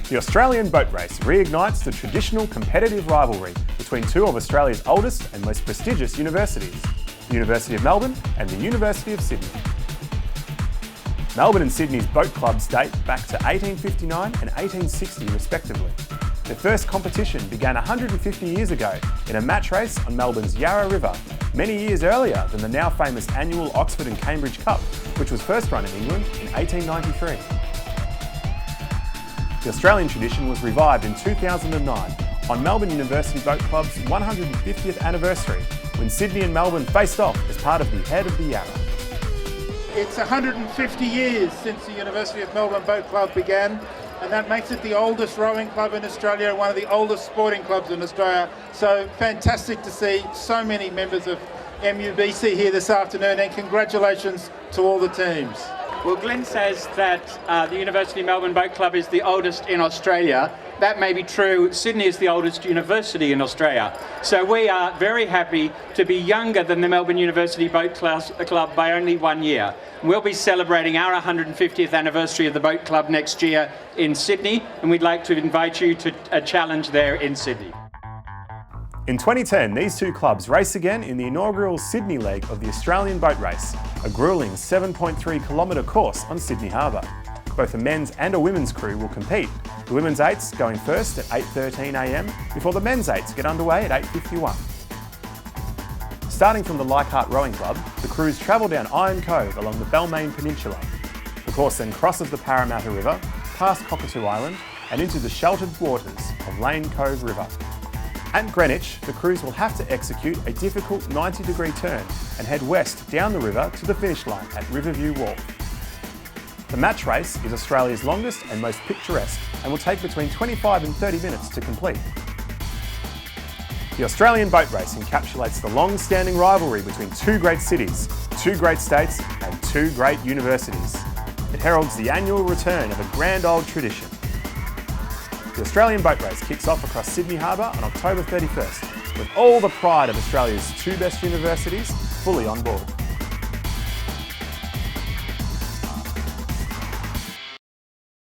The Australian boat race reignites the traditional competitive rivalry between two of Australia's oldest and most prestigious universities, the University of Melbourne and the University of Sydney. Melbourne and Sydney's boat clubs date back to 1859 and 1860 respectively. Their first competition began 150 years ago in a match race on Melbourne's Yarra River, many years earlier than the now famous annual Oxford and Cambridge Cup, which was first run in England in 1893. The Australian tradition was revived in 2009 on Melbourne University Boat Club's 150th anniversary, when Sydney and Melbourne faced off as part of the Head of the Yarra. It's 150 years since the University of Melbourne Boat Club began, and that makes it the oldest rowing club in Australia and one of the oldest sporting clubs in Australia. So fantastic to see so many members of MUBC here this afternoon, and congratulations to all the teams. Well, Glenn says that the University of Melbourne Boat Club is the oldest in Australia. That may be true. Sydney is the oldest university in Australia. So we are very happy to be younger than the Melbourne University Boat Club by only 1 year. We'll be celebrating our 150th anniversary of the boat club next year in Sydney, and we'd like to invite you to a challenge there in Sydney. In 2010, these two clubs race again in the inaugural Sydney leg of the Australian Boat Race, a gruelling 7.3 kilometre course on Sydney Harbour. Both a men's and a women's crew will compete, the women's eights going first at 8:13 a.m. before the men's eights get underway at 8:51. Starting from the Leichardt Rowing Club, the crews travel down Iron Cove along the Balmain Peninsula. The course then crosses the Parramatta River, past Cockatoo Island and into the sheltered waters of Lane Cove River. At Greenwich, the crews will have to execute a difficult 90-degree turn and head west down the river to the finish line at Riverview Wharf. The match race is Australia's longest and most picturesque and will take between 25 and 30 minutes to complete. The Australian boat race encapsulates the long-standing rivalry between two great cities, two great states and two great universities. It heralds the annual return of a grand old tradition. The Australian boat race kicks off across Sydney Harbour on October 31st, with all the pride of Australia's two best universities fully on board.